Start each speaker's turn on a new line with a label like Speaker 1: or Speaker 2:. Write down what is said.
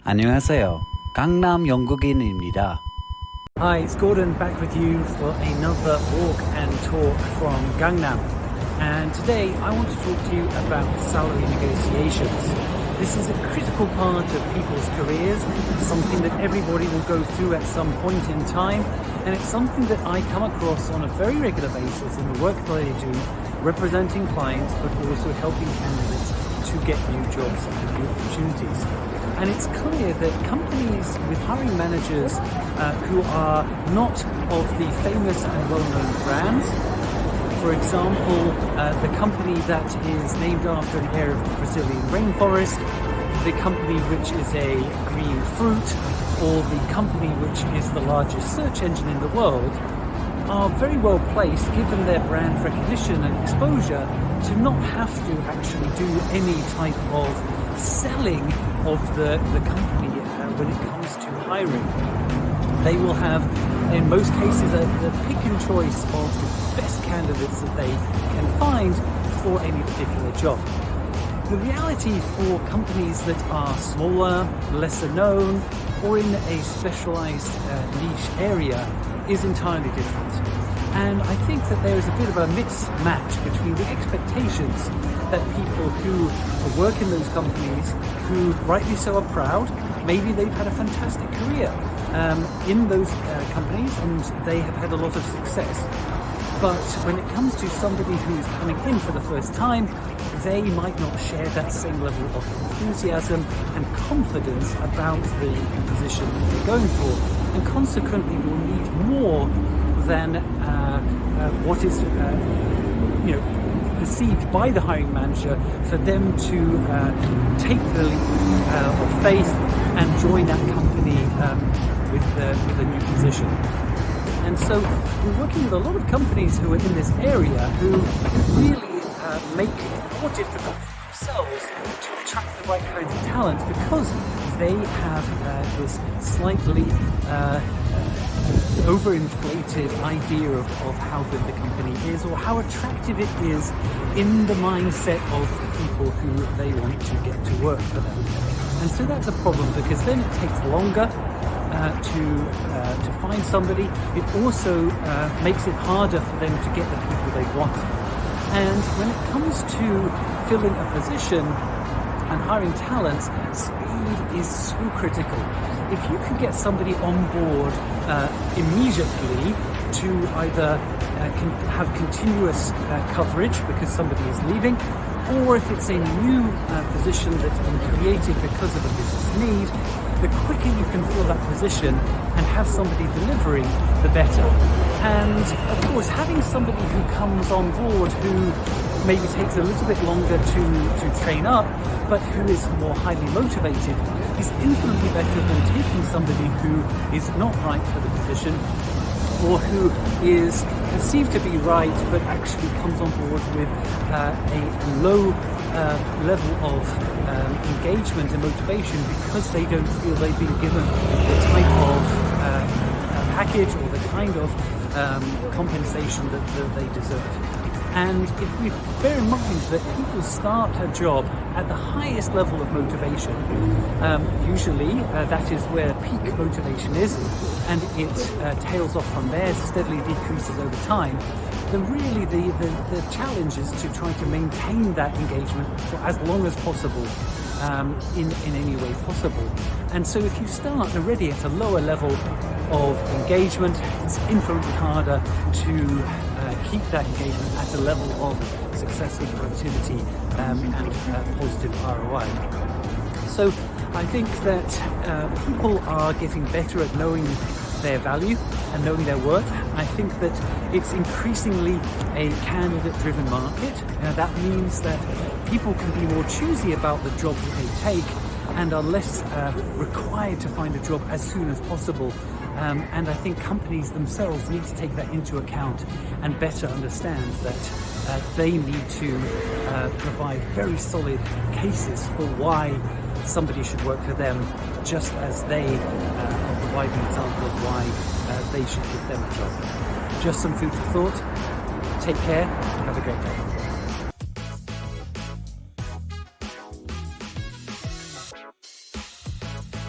Speaker 1: 안녕하세요. 강남 영국인입니다.
Speaker 2: Hi, it's Gordon back with you for another walk and talk from Gangnam. And today I want to talk to you about salary negotiations. This is a critical part of people's careers, something that everybody will go through at some point in time, and it's something that I come across on a very regular basis in the work that I do, representing clients but also helping candidates to get new jobs and new opportunities. And it's clear that companies with hiring managers who are not of the famous and well-known brands, for example, the company that is named after an area of the Brazilian rainforest, the company which is a green fruit, or the company which is the largest search engine in the world, are very well placed, given their brand recognition and exposure, to not have to actually do any type of selling of the company when it comes to hiring. They will have, in most cases, the pick and choice of the best candidates that they can find for any particular job. The reality for companies that are smaller, lesser known, or in a specialized niche area is entirely different. And I think that there is a bit of a mismatch between the expectations that people who work in those companies, who rightly so are proud, maybe they've had a fantastic career in those companies and they have had a lot of success. But when it comes to somebody who's coming in for the first time, they might not share that same level of enthusiasm and confidence about the position that they're going for, and consequently will need more than what is perceived by the hiring manager for them to take the leap of faith and join that company with a new position. And so we're working with a lot of companies who are in this area who really make it more difficult for themselves to attract the right kinds of talent, because they have this slightly overinflated idea of how good the company is, or how attractive it is in the mindset of people who they want to get to work for them. And so that's a problem, because then it takes longer to find somebody. It also makes it harder for them to get the people they want. And when it comes to filling a position and hiring talent, speed is so critical. If you can get somebody on board immediately to either have continuous coverage because somebody is leaving, or if it's a new position that's been created because of a business need, the quicker you can fill that position and have somebody delivering, the better. And of course, having somebody who comes on board who maybe takes a little bit longer to train up, but who is more highly motivated, is infinitely better than taking somebody who is not right for the position, or who is perceived to be right but actually comes on board with a low level of engagement and motivation because they don't feel they've been given the type of package or the kind of compensation that they deserve. And if we bear in mind that people start a job at the highest level of motivation, usually that is where peak motivation is, and it tails off from there, steadily decreases over time, then really the challenge is to try to maintain that engagement for as long as possible, in any way possible. And so if you start already at a lower level of engagement, it's infinitely harder to keep that engagement at a level of success and productivity and positive ROI. So I think that people are getting better at knowing their value and knowing their worth. I think that it's increasingly a candidate-driven market. That means that people can be more choosy about the job that they take and are less required to find a job as soon as possible. And I think companies themselves need to take that into account and better understand that they need to provide very solid cases for why somebody should work for them, just as they are providing an example of why they should give them a job. Just some food for thought. Take care. Have a great day.